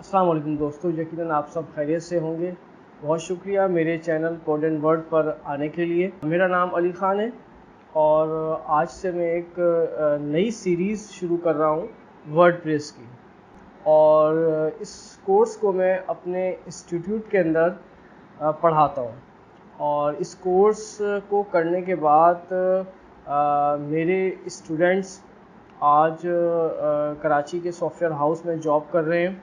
अस्सलाम वालेकुम दोस्तों, यकीनन आप सब खैरियत से होंगे। बहुत शुक्रिया मेरे चैनल कोड एंड वर्ड पर आने के लिए। मेरा नाम अली ख़ान है और आज से मैं एक नई सीरीज़ शुरू कर रहा हूँ वर्डप्रेस की। और इस कोर्स को मैं अपने इंस्टीट्यूट के अंदर पढ़ाता हूँ। और इस कोर्स को करने के बाद मेरे स्टूडेंट्स आज कराची के सॉफ्टवेयर हाउस में जॉब कर रहे हैं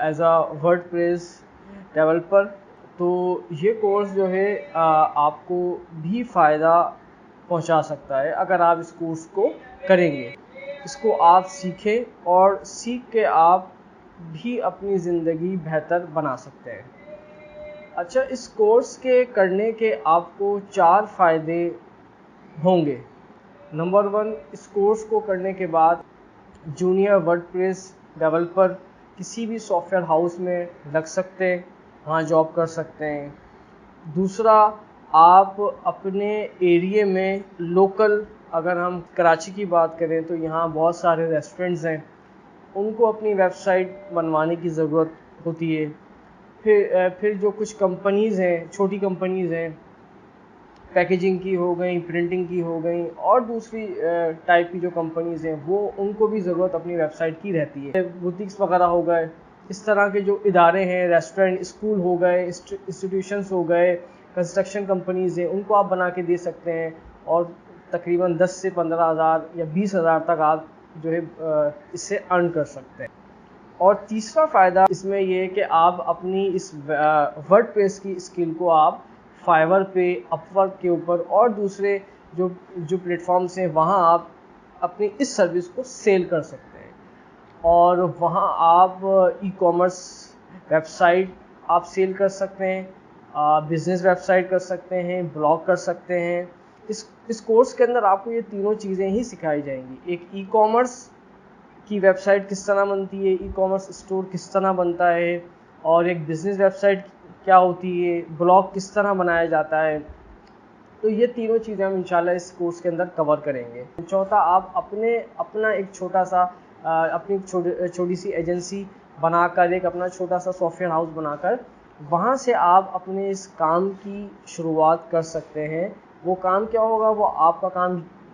एज अ वर्डप्रेस डेवलपर। तो ये कोर्स जो है आपको भी फ़ायदा पहुंचा सकता है अगर आप इस कोर्स को करेंगे। इसको आप सीखें और सीख के आप भी अपनी ज़िंदगी बेहतर बना सकते हैं। अच्छा, इस कोर्स के करने के आपको 4 फ़ायदे होंगे। नंबर 1, इस कोर्स को करने के बाद जूनियर वर्डप्रेस डेवलपर किसी भी सॉफ्टवेयर हाउस में लग सकते हैं, वहाँ जॉब कर सकते हैं। दूसरा, आप अपने एरिया में लोकल, अगर हम कराची की बात करें तो यहाँ बहुत सारे रेस्टोरेंट्स हैं, उनको अपनी वेबसाइट बनवाने की ज़रूरत होती है। फिर जो कुछ कंपनीज़ हैं, छोटी कंपनीज़ हैं, पैकेजिंग की हो गई, प्रिंटिंग की हो गई और दूसरी टाइप की जो कंपनीज़ हैं, वो उनको भी ज़रूरत अपनी वेबसाइट की रहती है। बुटीक्स वगैरह हो गए, इस तरह के जो इदारे हैं, रेस्टोरेंट, स्कूल हो गए, इंस्टीट्यूशंस हो गए, कंस्ट्रक्शन कंपनीज़ हैं, उनको आप बना के दे सकते हैं और तकरीबन 10 से 15,000 या 20,000 तक आप जो है इससे अर्न कर सकते हैं। और तीसरा फ़ायदा इसमें ये है कि आप अपनी इस वर्डप्रेस की स्किल को आप फाइवर पे, अपवर्क के ऊपर और दूसरे जो जो प्लेटफॉर्म्स हैं, वहाँ आप अपनी इस सर्विस को सेल कर सकते हैं। और वहाँ आप ई कॉमर्स वेबसाइट आप सेल कर सकते हैं, बिज़नेस वेबसाइट कर सकते हैं, ब्लॉग कर सकते हैं। इस कोर्स के अंदर आपको ये तीनों चीज़ें ही सिखाई जाएंगी। एक ई कॉमर्स की वेबसाइट किस तरह बनती है, ई कॉमर्स स्टोर किस तरह बनता है, और एक बिज़नेस वेबसाइट क्या होती है, ब्लॉग किस तरह बनाया जाता है। तो ये तीनों चीज़ें हम इंशाल्लाह इस कोर्स के अंदर कवर करेंगे। चौथा, आप अपना एक छोटा सा अपनी छोटी सी एजेंसी बनाकर, एक अपना छोटा सा सॉफ्टवेयर हाउस बनाकर, वहाँ से आप अपने इस काम की शुरुआत कर सकते हैं। वो काम क्या होगा? वो आपका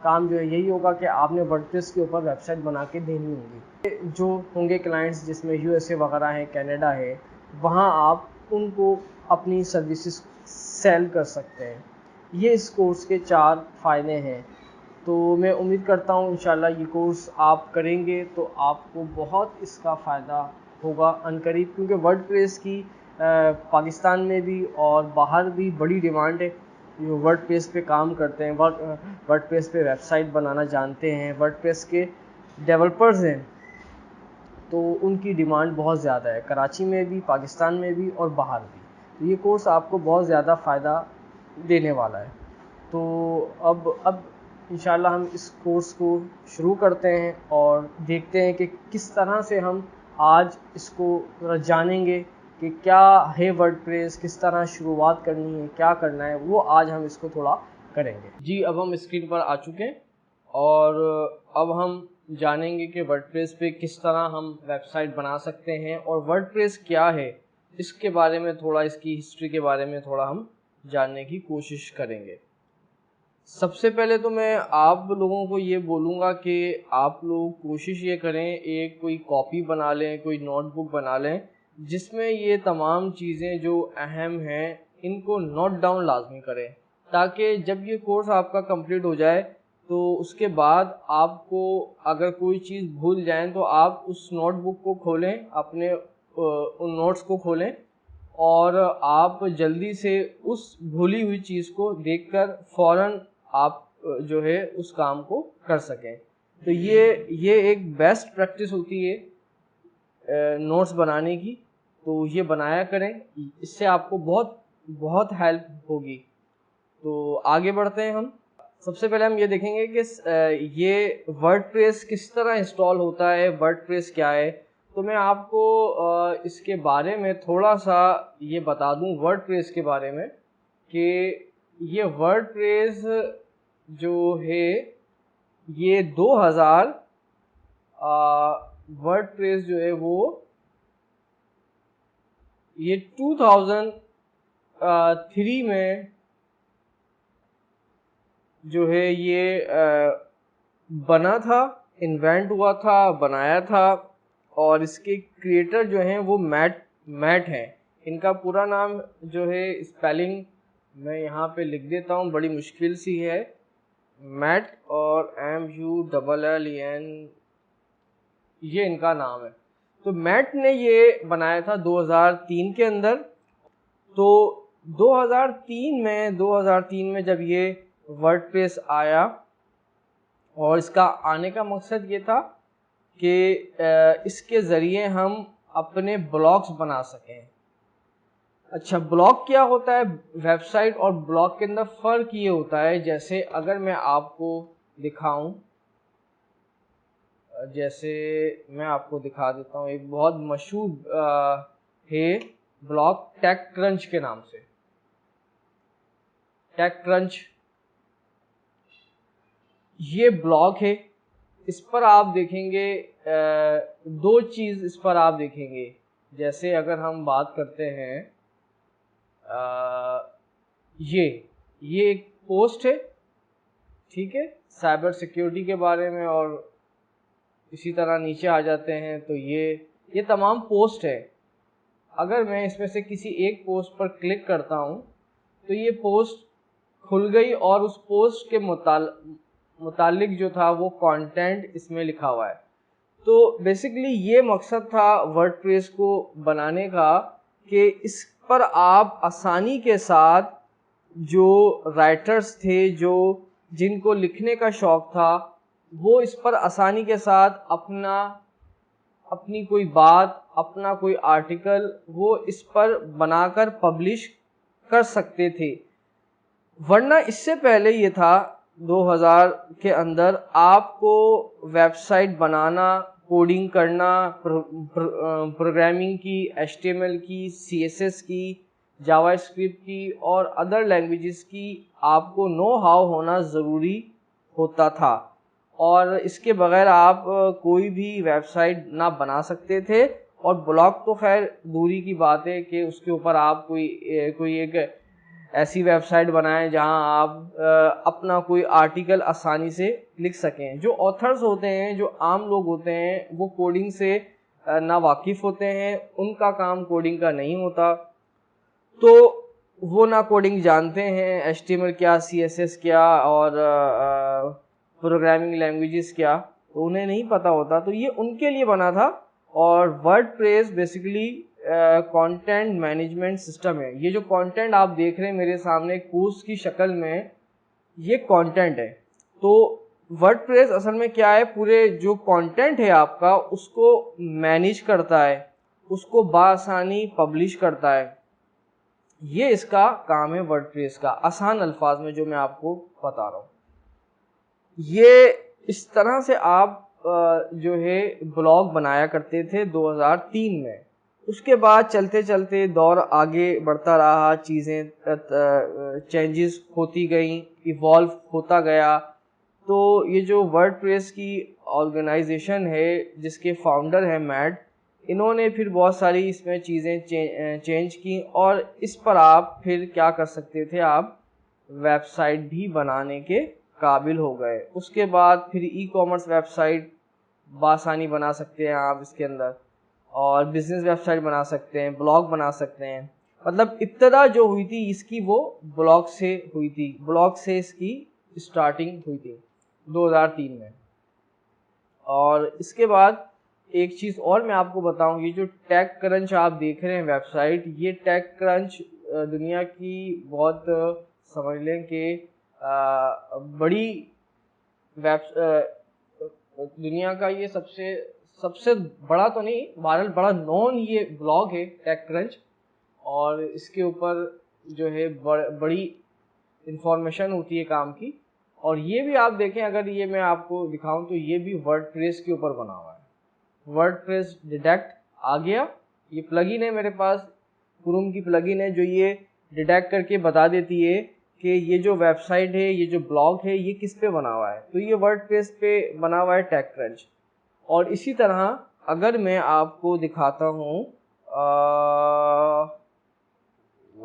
काम जो है यही होगा कि आपने वर्डप्रेस के ऊपर वेबसाइट बना के देनी होगी। जो होंगे क्लाइंट्स जिसमें यूएसए वगैरह है, कनाडा है, वहाँ आप उनको अपनी सर्विसेज सेल कर सकते हैं। ये इस कोर्स के 4 फ़ायदे हैं। तो मैं उम्मीद करता हूँ इंशाल्लाह ये कोर्स आप करेंगे तो आपको बहुत इसका फ़ायदा होगा अनकरीब, क्योंकि वर्डप्रेस की पाकिस्तान में भी और बाहर भी बड़ी डिमांड है। जो वर्डप्रेस पे काम करते हैं, वर्डप्रेस पे वेबसाइट बनाना जानते हैं, वर्डप्रेस के डेवलपर्स हैं, तो उनकी डिमांड बहुत ज़्यादा है, कराची में भी, पाकिस्तान में भी और बाहर भी। तो ये कोर्स आपको बहुत ज़्यादा फ़ायदा देने वाला है। तो अब इंशाल्लाह हम इस कोर्स को शुरू करते हैं और देखते हैं कि किस तरह से हम आज इसको जानेंगे कि क्या है वर्डप्रेस, किस तरह शुरुआत करनी है, क्या करना है, वो आज हम इसको थोड़ा करेंगे। जी, अब हम स्क्रीन पर आ चुके हैं और अब हम जानेंगे कि वर्डप्रेस पे किस तरह हम वेबसाइट बना सकते हैं और वर्डप्रेस क्या है, इसके बारे में थोड़ा, इसकी हिस्ट्री के बारे में थोड़ा हम जानने की कोशिश करेंगे। सबसे पहले तो मैं आप लोगों को ये बोलूँगा कि आप लोग कोशिश ये करें, एक कोई कॉपी बना लें, कोई नोटबुक बना लें, जिसमें ये तमाम चीज़ें जो अहम हैं इनको नोट डाउन लाजमी करें, ताकि जब ये कोर्स आपका कंप्लीट हो जाए तो उसके बाद आपको अगर कोई चीज़ भूल जाएं तो आप उस नोटबुक को खोलें, अपने उन नोट्स को खोलें और आप जल्दी से उस भूली हुई चीज़ को देखकर फ़ौरन आप जो है उस काम को कर सकें। तो ये एक बेस्ट प्रैक्टिस होती है नोट्स बनाने की, तो ये बनाया करें, इससे आपको बहुत बहुत हेल्प होगी। तो आगे बढ़ते हैं हम। सबसे पहले हम ये देखेंगे कि ये वर्डप्रेस किस तरह इंस्टॉल होता है, वर्डप्रेस क्या है। तो मैं आपको इसके बारे में थोड़ा सा ये बता दूं वर्डप्रेस के बारे में, कि ये वर्डप्रेस जो है ये 2000 वर्डप्रेस जो है वो ये 2003 में जो है ये बना था, इन्वेंट हुआ था, बनाया था। और इसके क्रिएटर जो हैं वो मैट हैं। इनका पूरा नाम जो है स्पेलिंग मैं यहाँ पे लिख देता हूँ, बड़ी मुश्किल सी है। मैट और MULLEN, ये इनका नाम है। तो मैट ने ये बनाया था 2003 के अंदर। तो 2003 में जब ये वर्डप्रेस आया, और इसका आने का मकसद ये था कि इसके ज़रिए हम अपने ब्लॉग्स बना सकें। अच्छा, ब्लॉग क्या होता है? वेबसाइट और ब्लॉग के अंदर फ़र्क ये होता है, जैसे अगर मैं आपको दिखाऊं, जैसे मैं आपको दिखा देता हूँ, एक बहुत मशहूर है ब्लॉग टेक क्रंच के नाम से। टेक क्रंच ये ब्लॉग है। इस पर आप देखेंगे दो चीज़ इस पर आप देखेंगे। जैसे अगर हम बात करते हैं, ये एक पोस्ट है, ठीक है, साइबर सिक्योरिटी के बारे में। और इसी तरह नीचे आ जाते हैं तो ये तमाम पोस्ट है। अगर मैं इसमें से किसी एक पोस्ट पर क्लिक करता हूँ तो ये पोस्ट खुल गई, और उस पोस्ट के मुतालिक जो था वो कंटेंट इसमें लिखा हुआ है। तो बेसिकली ये मकसद था वर्डप्रेस को बनाने का कि इस पर आप आसानी के साथ, जो राइटर्स थे, जिनको लिखने का शौक़ था, वो इस पर आसानी के साथ अपनी कोई बात, अपना कोई आर्टिकल वो इस पर बनाकर पब्लिश कर सकते थे। वरना इससे पहले ये था 2000 के अंदर आपको वेबसाइट बनाना, कोडिंग करना, प्रोग्रामिंग की, HTML की, CSS की, जावास्क्रिप्ट की और अदर लैंग्वेजेस की आपको नो हाउ होना ज़रूरी होता था। और इसके बगैर आप कोई भी वेबसाइट ना बना सकते थे। और ब्लॉग तो खैर दूरी की बात है कि उसके ऊपर आप कोई एक ऐसी वेबसाइट बनाएं जहां आप अपना कोई आर्टिकल आसानी से लिख सकें। जो ऑथर्स होते हैं, जो आम लोग होते हैं, वो कोडिंग से ना वाकिफ़ होते हैं, उनका काम कोडिंग का नहीं होता, तो वो ना कोडिंग जानते हैं, HTML क्या, CSS क्या और प्रोग्रामिंग लैंग्वेजेस क्या, तो उन्हें नहीं पता होता। तो ये उनके लिए बना था। और WordPress basically content management system है। ये जो कंटेंट आप देख रहे हैं मेरे सामने कोर्स की शक्ल में, ये कंटेंट है। तो वर्डप्रेस असल में क्या है, पूरे जो कंटेंट है आपका उसको मैनेज करता है, उसको बासानी पब्लिश करता है। ये इसका काम है वर्डप्रेस का, आसान अल्फाज में जो मैं आपको बता रहा हूँ। ये इस तरह से आप जो है ब्लॉग बनाया करते थे 2003 में। उसके बाद चलते चलते दौर आगे बढ़ता रहा, चीज़ें चेंजेस होती गई, इवॉल्व होता गया। तो ये जो वर्डप्रेस की ऑर्गेनाइजेशन है, जिसके फाउंडर हैं मैट, इन्होंने फिर बहुत सारी इसमें चीज़ें चेंज की, और इस पर आप फिर क्या कर सकते थे, आप वेबसाइट भी बनाने के काबिल हो गए। उसके बाद फिर ई-कॉमर्स वेबसाइट बासानी बना सकते हैं आप इसके अंदर, और बिजनेस वेबसाइट बना सकते हैं, ब्लॉग बना सकते हैं। मतलब इब्तदा जो हुई थी इसकी, वो ब्लॉग से हुई थी, ब्लॉग से इसकी स्टार्टिंग हुई थी 2003 में। और इसके बाद एक चीज़ और मैं आपको बताऊं, ये जो टेक क्रंच आप देख रहे हैं वेबसाइट, ये टेक क्रंच दुनिया की बहुत समझ लें कि बड़ी दुनिया का ये सबसे बड़ा तो नहीं, बहरहाल बड़ा नॉन ये ब्लॉग है टेक क्रंच। और इसके ऊपर जो है बड़ी इंफॉर्मेशन होती है काम की। और ये भी आप देखें, अगर ये मैं आपको दिखाऊं तो ये भी वर्डप्रेस के ऊपर बना हुआ है। वर्डप्रेस डिटेक्ट आ गया, ये प्लगइन है मेरे पास, क्रोम की प्लगइन है जो ये डिटेक्ट करके बता देती है कि ये जो वेबसाइट है, ये जो ब्लॉग है, ये किस पे बना हुआ है। तो ये वर्डप्रेस पे बना हुआ है टेक क्रंच। और इसी तरह अगर मैं आपको दिखाता हूँ,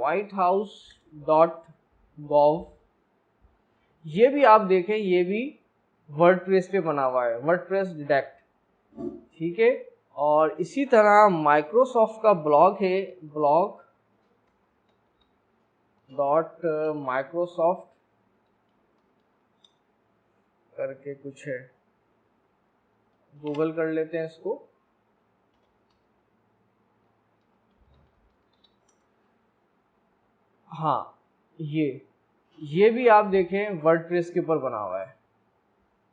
whitehouse.gov, ये भी आप देखें, ये भी वर्डप्रेस पे बना हुआ है, वर्डप्रेस डिटेक्ट, ठीक है। और इसी तरह माइक्रोसॉफ्ट का ब्लॉग है, blog.microsoft करके कुछ है, गूगल कर लेते हैं इसको। हाँ, ये भी आप देखें वर्डप्रेस के ऊपर बना हुआ है,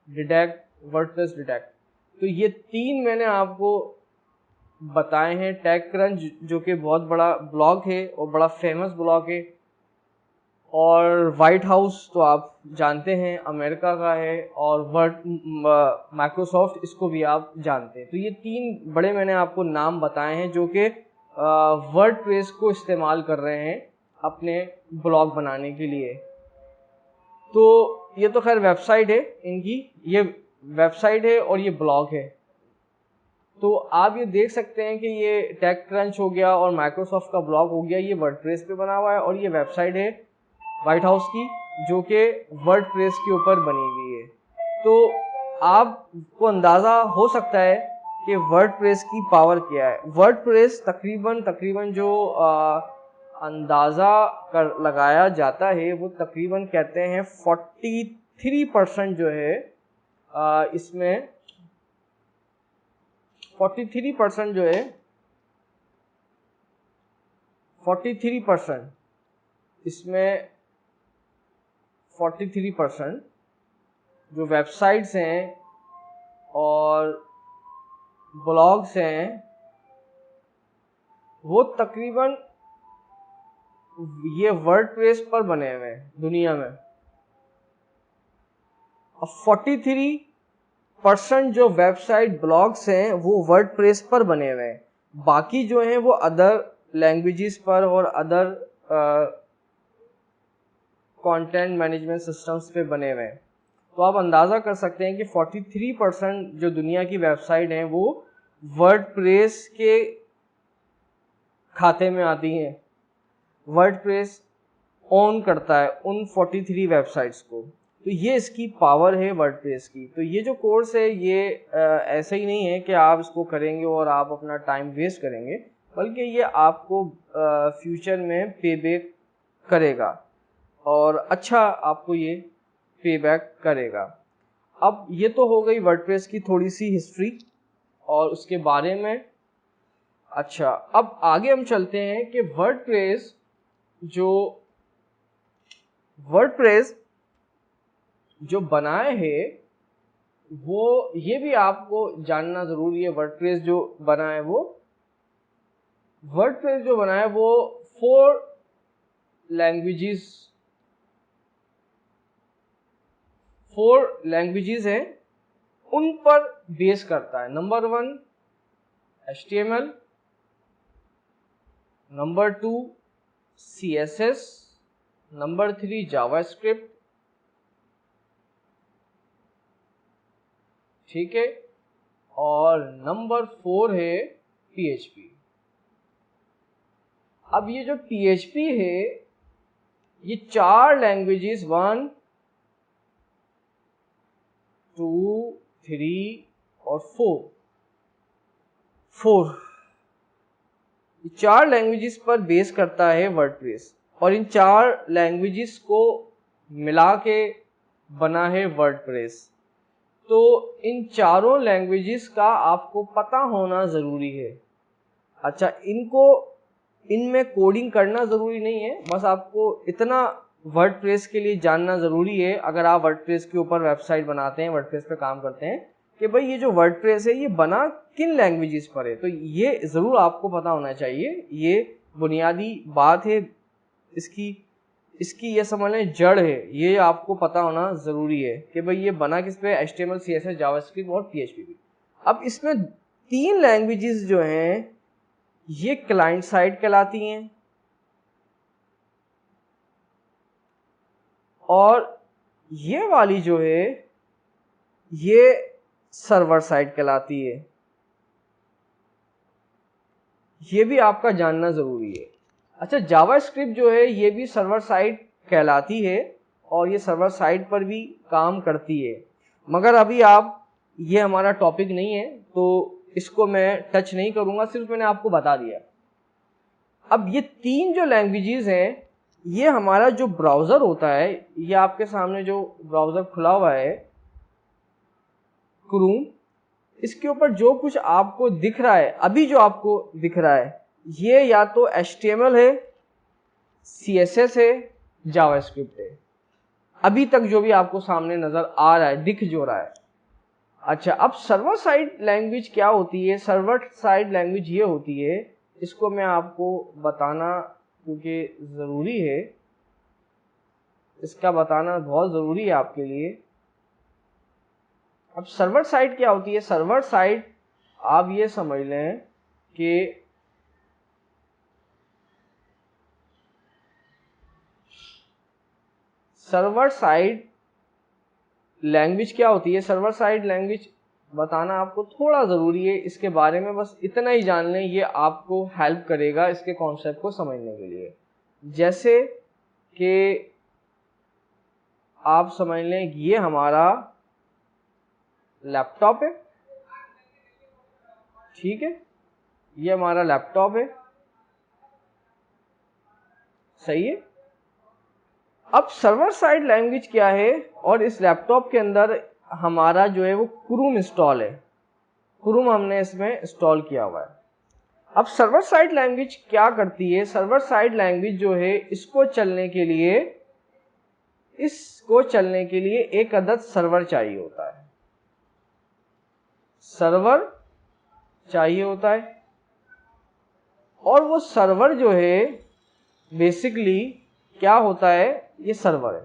डिटेक्ट, वर्डप्रेस डिटेक्ट। तो ये 3 मैंने आपको बताए हैं। टेक क्रंच जो कि बहुत बड़ा ब्लॉग है और बड़ा फेमस ब्लॉग है, और वाइट हाउस तो आप जानते हैं अमेरिका का है, और माइक्रोसॉफ्ट इसको भी आप जानते हैं। तो ये 3 बड़े मैंने आपको नाम बताए हैं जो कि वर्डप्रेस को इस्तेमाल कर रहे हैं अपने ब्लॉग बनाने के लिए। तो ये तो खैर वेबसाइट है इनकी, ये वेबसाइट है और ये ब्लॉग है। तो आप ये देख सकते हैं कि ये टेक क्रंच हो गया और माइक्रोसॉफ्ट का ब्लॉग हो गया, ये वर्डप्रेस पे बना हुआ है, और ये वेबसाइट है वाइट हाउस की जो कि वर्डप्रेस के ऊपर बनी हुई है। तो आपको अंदाज़ा हो सकता है कि वर्डप्रेस की पावर क्या है। वर्डप्रेस तकरीबन जो अंदाज़ा कर लगाया जाता है वो तकरीबन कहते हैं 43% जो है इसमें 43% जो है 43% इसमें 43% जो वेबसाइट्स हैं और ब्लॉग्स हैं वो तकरीबन ये वर्डप्रेस पर बने हुए हैं दुनिया में। अब 43% जो वेबसाइट ब्लॉग्स हैं वो वर्डप्रेस पर बने हुए हैं, बाकी जो हैं वो अदर लैंग्वेजेस पर और अदर कंटेंट मैनेजमेंट सिस्टम्स पे बने हुए हैं। तो आप अंदाज़ा कर सकते हैं कि 43% जो दुनिया की वेबसाइट हैं वो वर्डप्रेस के खाते में आती हैं। वर्डप्रेस ऑन करता है उन 43 वेबसाइट्स को। तो ये इसकी पावर है वर्डप्रेस की। तो ये जो कोर्स है ये ऐसा ही नहीं है कि आप इसको करेंगे और आप अपना टाइम वेस्ट करेंगे, बल्कि ये आपको फ्यूचर में पे बैक करेगा और अच्छा आपको ये पे बैक करेगा। अब ये तो हो गई वर्डप्रेस की थोड़ी सी हिस्ट्री और उसके बारे में। अच्छा, अब आगे हम चलते हैं कि वर्डप्रेस जो बनाए है वो ये भी आपको जानना ज़रूरी है। वर्डप्रेस जो बना है वो 4 लैंग्वेजेस हैं, उन पर बेस करता है। Number 1 HTML, number 2 CSS, number 3 JavaScript, ठीक है, और नंबर 4 है PHP। अब ये जो PHP है ये 4 लैंग्वेजेस 1, 2, 3 और 4 ये 4 लैंग्वेजेस पर बेस करता है वर्डप्रेस, और इन 4 लैंग्वेजेस को मिला के बना है वर्डप्रेस। तो इन चारों लैंग्वेजेस का आपको पता होना ज़रूरी है। अच्छा, इनमें कोडिंग करना ज़रूरी नहीं है, बस आपको इतना वर्डप्रेस के लिए जानना ज़रूरी है। अगर आप वर्डप्रेस के ऊपर वेबसाइट बनाते हैं, वर्डप्रेस पे काम करते हैं, कि भाई ये जो वर्डप्रेस है ये बना किन लैंग्वेजेस पर है, तो ये ज़रूर आपको पता होना चाहिए। ये बुनियादी बात है, इसकी ये समझ लें जड़ है, ये आपको पता होना ज़रूरी है कि भाई ये बना किस पे, HTML, CSS, जावास्क्रिप्ट और PHP भी। अब इसमें 3 लैंग्वेजेस जो हैं ये क्लाइंट साइड कहलाती हैं, और ये वाली जो है ये सर्वर साइड कहलाती है। ये भी आपका जानना ज़रूरी है। अच्छा, जावास्क्रिप्ट जो है ये भी सर्वर साइड कहलाती है और ये सर्वर साइड पर भी काम करती है, मगर अभी ये हमारा टॉपिक नहीं है तो इसको मैं टच नहीं करूंगा, सिर्फ मैंने आपको बता दिया। अब ये 3 जो लैंग्वेजेस हैं, ये हमारा जो ब्राउज़र होता है, ये आपके सामने जो ब्राउज़र खुला हुआ है क्रोम, इसके ऊपर जो कुछ आपको दिख रहा है, अभी जो आपको दिख रहा है, ये या तो HTML है, CSS है, जावास्क्रिप्ट है। अभी तक जो भी आपको सामने नजर आ रहा है, दिख जो रहा है। अच्छा, अब सर्वर साइड लैंग्वेज क्या होती है? सर्वर साइड लैंग्वेज ये होती है, इसको मैं आपको बताना क्योंकि ज़रूरी है, इसका बताना बहुत ज़रूरी है आपके लिए। अब सर्वर साइड क्या होती है? सर्वर साइड आप ये समझ लें कि सर्वर साइड लैंग्वेज क्या होती है? सर्वर साइड लैंग्वेज बताना आपको थोड़ा ज़रूरी है, इसके बारे में बस इतना ही जान लें, ये आपको हेल्प करेगा इसके कॉन्सेप्ट को समझने के लिए। जैसे कि आप समझ लें कि ये हमारा लैपटॉप है, ठीक है, ये हमारा लैपटॉप है, सही है। अब सर्वर साइड लैंग्वेज क्या है? और इस लैपटॉप के अंदर हमारा जो है वो क्रोम इंस्टॉल है, क्रोम हमने इसमें इंस्टॉल किया हुआ है। अब सर्वर साइड लैंग्वेज क्या करती है? सर्वर साइड लैंग्वेज जो है, इसको चलने के लिए एक अदद सर्वर चाहिए होता है, सर्वर चाहिए होता है। और वो सर्वर जो है बेसिकली क्या होता है? ये सर्वर है,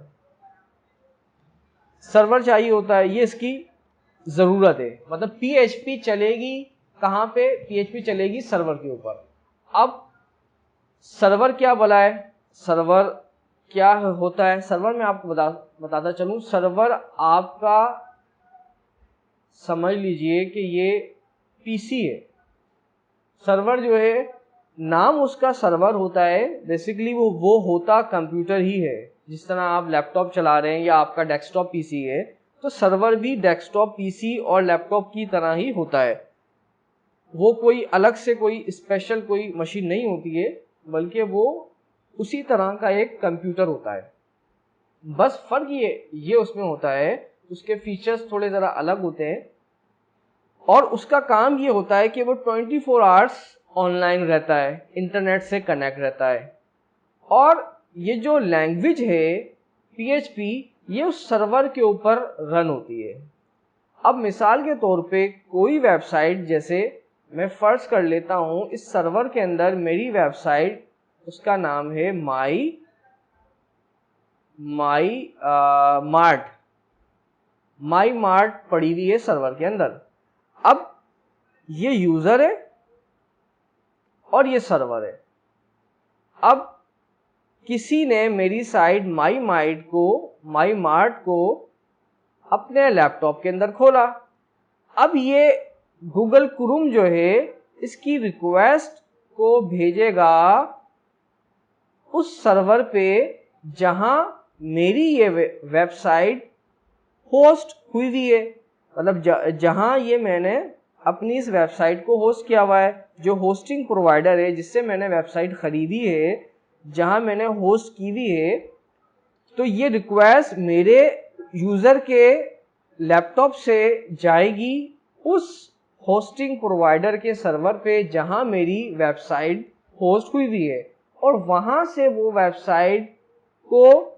सर्वर चाहिए होता है, ये इसकी ज़रूरत है। मतलब PHP चलेगी कहाँ पे? PHP चलेगी सर्वर के ऊपर। अब सर्वर क्या बोला है? सर्वर क्या होता है? सर्वर में आपको बताता चलूँ, सर्वर आपका समझ लीजिए कि ये PC है। सर्वर जो है, नाम उसका सर्वर होता है, बेसिकली वो होता कंप्यूटर ही है। जिस तरह आप लैपटॉप चला रहे हैं या आपका डेस्कटॉप PC है, तो सर्वर भी डेस्कटॉप PC और लैपटॉप की तरह ही होता है। वो कोई अलग से कोई स्पेशल कोई मशीन नहीं होती है, बल्कि वो उसी तरह का एक कंप्यूटर होता है। बस फर्क ये उसमें होता है, उसके फीचर्स थोड़े ज़रा अलग होते हैं। और उसका काम ये होता है कि वो 24 आवर्स ऑनलाइन रहता है, इंटरनेट से कनेक्ट रहता है। और ये जो लैंग्वेज है PHP, ये उस सर्वर के ऊपर रन होती है। अब मिसाल के तौर पे कोई वेबसाइट, जैसे मैं फर्ज कर लेता हूँ इस सर्वर के अंदर मेरी वेबसाइट, उसका नाम है माई मार्ट पड़ी हुई है सर्वर के अंदर। अब ये यूजर है और ये सर्वर है। अब किसी ने मेरी साइट माई मार्ट को अपने लैपटॉप के अंदर खोला। अब ये गूगल क्रोम जो है, इसकी रिक्वेस्ट को भेजेगा उस सर्वर पे जहां मेरी ये वेबसाइट होस्ट हुई हुई है। मतलब जहां ये मैंने अपनी इस वेबसाइट को होस्ट किया हुआ है, जो होस्टिंग प्रोवाइडर है जिससे मैंने वेबसाइट खरीदी है, जहां मैंने होस्ट की हुई है, तो ये रिक्वेस्ट मेरे यूज़र के लैपटॉप से जाएगी उस होस्टिंग प्रोवाइडर के सर्वर पे जहां मेरी वेबसाइट होस्ट हुई हुई है, और वहां से वो वेबसाइट को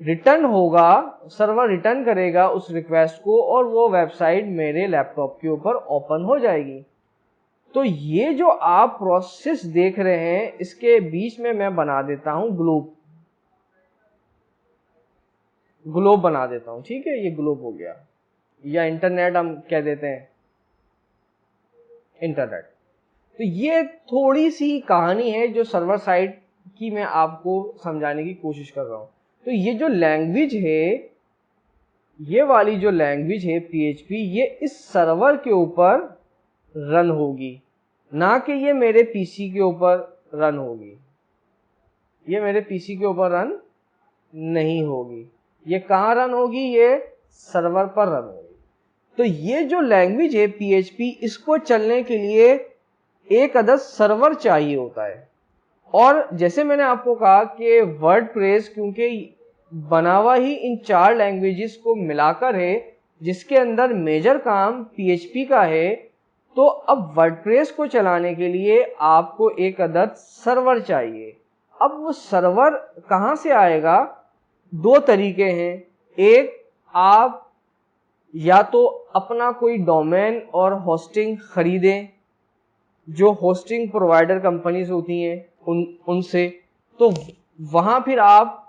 रिटर्न होगा, सर्वर रिटर्न करेगा उस रिक्वेस्ट को, और वो वेबसाइट मेरे लैपटॉप के ऊपर ओपन हो जाएगी। तो ये जो आप प्रोसेस देख रहे हैं, इसके बीच में मैं बना देता हूं ग्लोब बना देता हूं, ठीक है, ये ग्लोब हो गया, या इंटरनेट हम कह देते हैं, इंटरनेट। तो ये थोड़ी सी कहानी है जो सर्वर साइड की मैं आपको समझाने की कोशिश कर रहा हूं। तो ये जो लैंग्वेज है, ये वाली जो लैंग्वेज है PHP, ये इस सर्वर के ऊपर रन होगी, ना कि ये मेरे PC के ऊपर रन होगी, ये मेरे पीसी के ऊपर रन नहीं होगी। ये कहाँ रन होगी? ये सर्वर पर रन होगी। तो ये जो लैंग्वेज है PHP, इसको चलने के लिए एक अदद सर्वर चाहिए होता है। और जैसे मैंने आपको कहा कि वर्डप्रेस क्योंकि बना हुआ ही इन 4 लैंग्वेजेस को मिलाकर है, जिसके अंदर मेजर काम PHP का है, तो अब वर्डप्रेस को चलाने के लिए आपको एक अदद सर्वर चाहिए। अब वो सर्वर कहाँ से आएगा? 2 तरीके हैं। एक, आप या तो अपना कोई डोमेन और होस्टिंग खरीदें, जो होस्टिंग प्रोवाइडर कंपनीज होती हैं उनसे, तो वहाँ फिर आप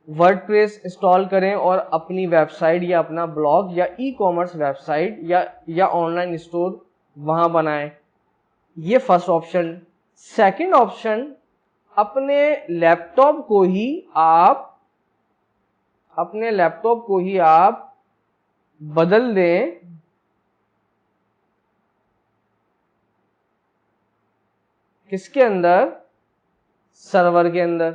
वर्डप्रेस इंस्टॉल करें और अपनी वेबसाइट या अपना ब्लॉग या ई-कॉमर्स वेबसाइट या ऑनलाइन स्टोर वहाँ बनाएं। ये फर्स्ट ऑप्शन। सेकंड ऑप्शन, अपने लैपटॉप को ही आप बदल दें किसके अंदर? सर्वर के अंदर।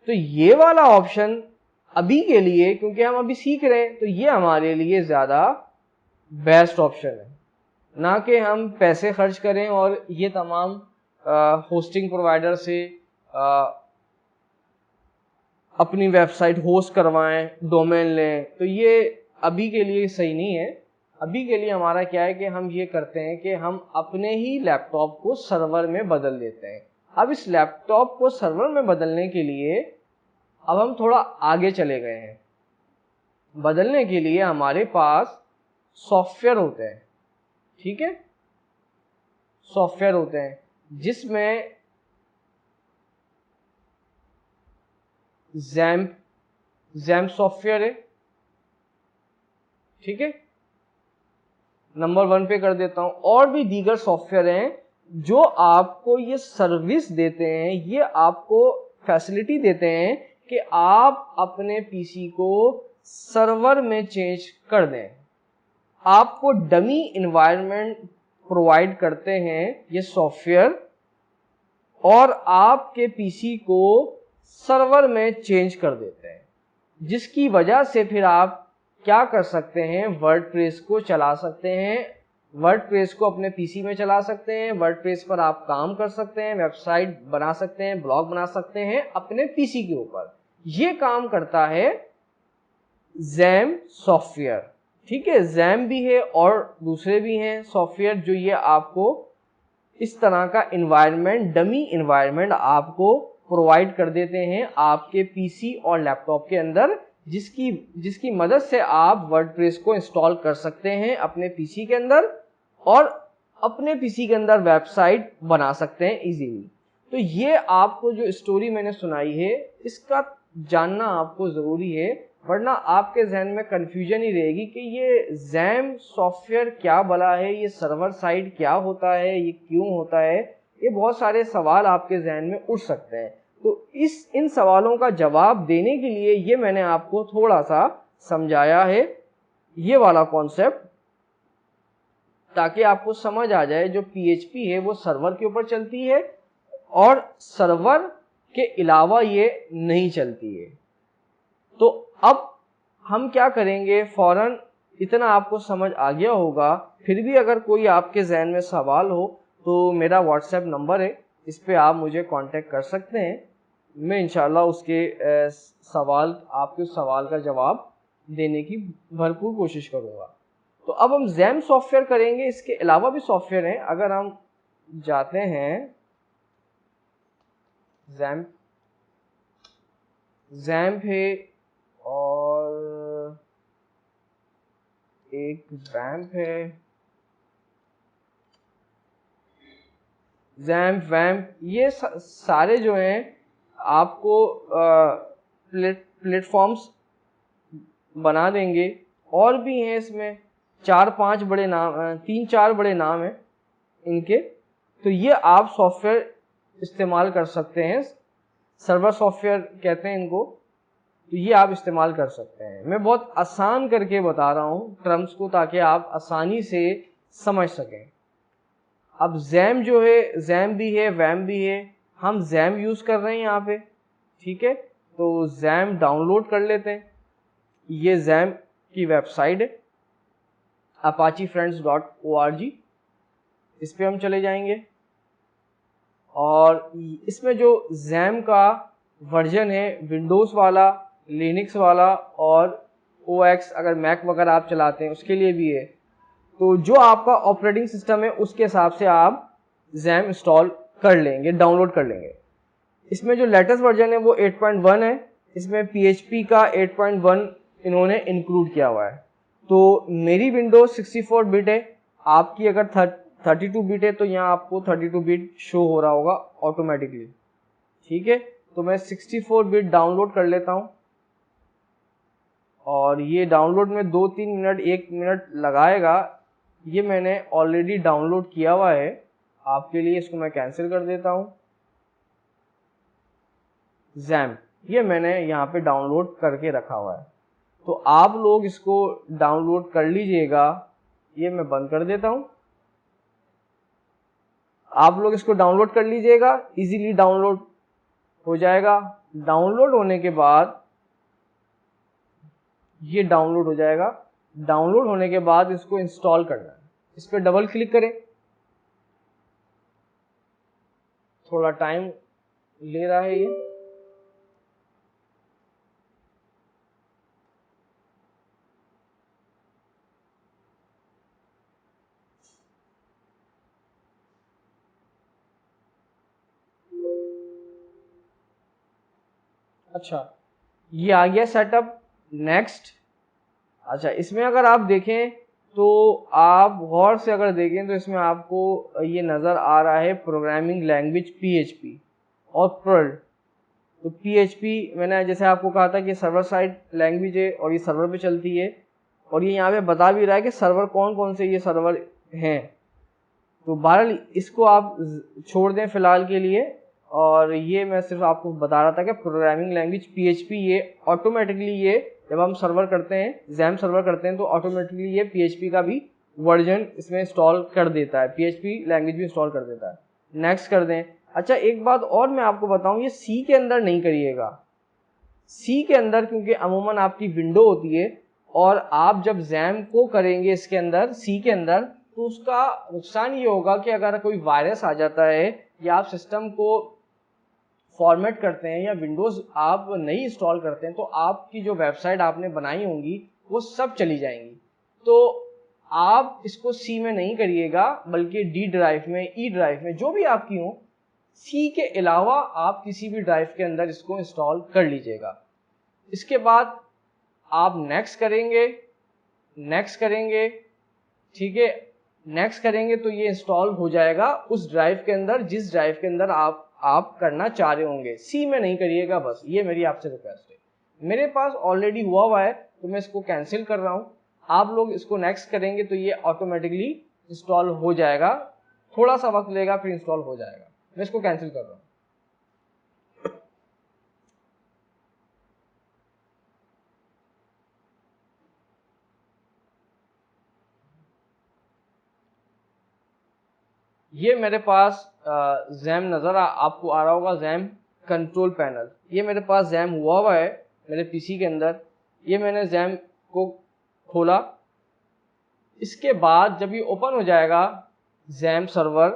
तो ये वाला ऑप्शन अभी के लिए, क्योंकि हम अभी सीख रहे हैं, तो ये हमारे लिए ज्यादा बेस्ट ऑप्शन है, ना कि हम पैसे खर्च करें और ये तमाम होस्टिंग प्रोवाइडर से अपनी वेबसाइट होस्ट करवाएं, डोमेन लें। तो ये अभी के लिए सही नहीं है। अभी के लिए हमारा क्या है कि हम ये करते हैं कि हम अपने ही लैपटॉप को सर्वर में बदल देते हैं। अब इस लैपटॉप को सर्वर में बदलने के लिए अब हम थोड़ा आगे चले गए हैं। बदलने के लिए हमारे पास सॉफ्टवेयर होते हैं, ठीक है, सॉफ्टवेयर होते हैं जिसमें XAMPP सॉफ्टवेयर है, ठीक है, नंबर 1 पे कर देता हूं। और भी दीगर सॉफ्टवेयर हैं जो आपको ये सर्विस देते हैं, ये आपको फैसिलिटी देते हैं कि आप अपने पीसी को सर्वर में चेंज कर दें। आपको डमी इन्वायरमेंट प्रोवाइड करते हैं ये सॉफ्टवेयर, और आपके पीसी को सर्वर में चेंज कर देते हैं, जिसकी वजह से फिर आप क्या कर सकते हैं? वर्डप्रेस को चला सकते हैं, वर्डप्रेस को अपने पीसी में चला सकते हैं, वर्डप्रेस पर आप काम कर सकते हैं, वेबसाइट बना सकते हैं, ब्लॉग बना सकते हैं अपने पीसी के ऊपर। ये काम करता है XAMPP सॉफ्टवेयर, ठीक है। XAMPP भी है और दूसरे भी हैं सॉफ्टवेयर जो ये आपको इस तरह का इन्वायरमेंट, डमी इन्वायरमेंट आपको प्रोवाइड कर देते हैं आपके पीसी और लैपटॉप के अंदर, जिसकी मदद से आप वर्डप्रेस को इंस्टॉल कर सकते हैं अपने पीसी के अंदर और अपने पीसी के अंदर वेबसाइट बना सकते हैं इजीली। तो ये आपको जो स्टोरी मैंने सुनाई है, इसका जानना आपको ज़रूरी है, वरना आपके जहन में कन्फ्यूजन ही रहेगी कि ये XAMPP सॉफ्टवेयर क्या भला है, ये सर्वर साइड क्या होता है, ये क्यों होता है, ये बहुत सारे सवाल आपके जहन में उठ सकते हैं। तो इन सवालों का जवाब देने के लिए ये मैंने आपको थोड़ा सा समझाया है ये वाला कॉन्सेप्ट, ताकि आपको समझ आ जाए जो PHP है वो सर्वर के ऊपर चलती है और सर्वर के अलावा ये नहीं चलती है। तो अब हम क्या करेंगे, फौरन इतना आपको समझ आ गया होगा। फिर भी अगर कोई आपके जहन में सवाल हो तो मेरा व्हाट्सएप नंबर है, इस पे आप मुझे कांटेक्ट कर सकते हैं। मैं इंशाल्लाह उसके आपके सवाल का जवाब देने की भरपूर कोशिश करूँगा। तो अब हम XAMPP सॉफ्टवेयर करेंगे, इसके अलावा भी सॉफ्टवेयर हैं। अगर हम जाते हैं XAMPP है और एक WAMP है, XAMPP ये सारे जो हैं आपको प्लेटफॉर्म्स बना देंगे। और भी हैं इसमें 4-5 बड़े नाम, 3-4 बड़े नाम हैं इनके। तो ये आप सॉफ्टवेयर इस्तेमाल कर सकते हैं, सर्वर सॉफ्टवेयर कहते हैं इनको। तो ये आप इस्तेमाल कर सकते हैं। मैं बहुत आसान करके बता रहा हूँ टर्म्स को, ताकि आप आसानी से समझ सकें। अब जैम जो है, जैम भी है, वैम भी है, हम जैम यूज़ कर रहे हैं यहाँ पे, ठीक है। तो जैम डाउनलोड कर लेते हैं। ये जैम की वेबसाइट है apachefriends.org, इस पे हम चले जाएंगे और इसमें जो जैम का वर्जन है विंडोज़ वाला, लिनक्स वाला और OS अगर मैक वगैरह आप चलाते हैं उसके लिए भी है। तो जो आपका ऑपरेटिंग सिस्टम है उसके हिसाब से आप जैम इंस्टॉल कर लेंगे, डाउनलोड कर लेंगे। इसमें जो लेटेस्ट वर्जन है वो 8.1 है, इसमें PHP का 8.1 इन्होंने इंक्लूड किया हुआ है। तो मेरी विंडोज 64 बिट है, आपकी अगर 32 बिट है तो यहाँ आपको 32 बिट शो हो रहा होगा ऑटोमेटिकली, ठीक है। तो मैं 64 बिट डाउनलोड कर लेता हूँ और ये डाउनलोड में 2-3 मिनट 1 मिनट लगाएगा। ये मैंने ऑलरेडी डाउनलोड किया हुआ है आपके लिए, इसको मैं कैंसिल कर देता हूँ। जैम ये मैंने यहाँ पे डाउनलोड करके रखा हुआ है, तो आप लोग इसको डाउनलोड कर लीजिएगा। ये मैं बंद कर देता हूँ। आप लोग इसको डाउनलोड कर लीजिएगा, इजीली डाउनलोड हो जाएगा। डाउनलोड होने के बाद ये डाउनलोड हो जाएगा। डाउनलोड होने के बाद इसको इंस्टॉल करना है, इस पर डबल क्लिक करें। थोड़ा टाइम ले रहा है ये। अच्छा, ये आ गया सेटअप। नेक्स्ट। अच्छा, इसमें अगर आप देखें तो आप गौर से अगर देखें तो इसमें आपको ये नज़र आ रहा है प्रोग्रामिंग लैंग्वेज PHP और पर्ल। तो PHP मैंने जैसे आपको कहा था कि सर्वर साइड लैंग्वेज है और ये सर्वर पे चलती है, और ये यहाँ पे बता भी रहा है कि सर्वर कौन कौन से ये सर्वर हैं। तो बहरहाल इसको आप छोड़ दें फ़िलहाल के लिए, और ये मैं सिर्फ आपको बता रहा था कि प्रोग्रामिंग लैंग्वेज PHP ये ऑटोमेटिकली, ये जब हम सर्वर करते हैं, जैम सर्वर करते हैं, तो ऑटोमेटिकली ये PHP का भी वर्जन इसमें इंस्टॉल कर देता है, PHP लैंग्वेज भी इंस्टॉल कर देता है। नेक्स्ट कर दें। अच्छा, एक बात और मैं आपको बताऊं, ये C के अंदर नहीं करिएगा। C के अंदर क्योंकि अमूमन आपकी विंडो होती है, और आप जब जैम को करेंगे इसके अंदर C के अंदर, तो उसका नुकसान ये होगा कि अगर कोई वायरस आ जाता है या आप सिस्टम को फॉर्मेट करते हैं या विंडोज़ आप नहीं इंस्टॉल करते हैं, तो आपकी जो वेबसाइट आपने बनाई होंगी वो सब चली जाएंगी। तो आप इसको C में नहीं करिएगा, बल्कि D ड्राइव में, E ड्राइव में, जो भी आपकी हो, C के अलावा आप किसी भी ड्राइव के अंदर इसको इंस्टॉल कर लीजिएगा। इसके बाद आप नेक्स्ट करेंगे, नेक्स्ट करेंगे, ठीक है। नेक्स्ट करेंगे तो ये इंस्टॉल हो जाएगा उस ड्राइव के अंदर जिस ड्राइव के अंदर आप करना चाह रहे होंगे। C में नहीं करिएगा, बस ये मेरी आपसे रिक्वेस्ट है। मेरे पास ऑलरेडी हुआ है तो मैं इसको कैंसिल कर रहा हूँ। आप लोग इसको नेक्स्ट करेंगे तो ये ऑटोमेटिकली इंस्टॉल हो जाएगा, थोड़ा सा वक्त लेगा फिर इंस्टॉल हो जाएगा। मैं इसको कैंसिल कर रहा हूँ। ये मेरे पास जैम नज़र आपको आ रहा होगा, जैम कंट्रोल पैनल। ये मेरे पास जैम हुआ है मेरे पीसी के अंदर। ये मैंने जैम को खोला। इसके बाद जब ये ओपन हो जाएगा जैम सर्वर,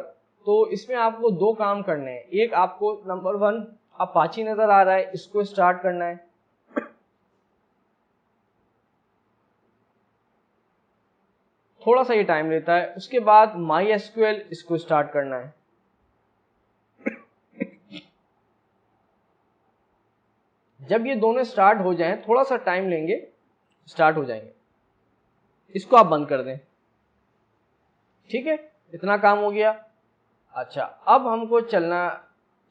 तो इसमें आपको दो काम करने हैं। एक, आपको नंबर 1 अपाची नज़र आ रहा है, इसको स्टार्ट करना है। थोड़ा सा ये टाइम लेता है। उसके बाद MySQL, इसको स्टार्ट करना है। जब ये दोनों स्टार्ट हो जाएं, थोड़ा सा टाइम लेंगे, स्टार्ट हो जाएंगे। इसको आप बंद कर दें, ठीक है। इतना काम हो गया। अच्छा, अब हमको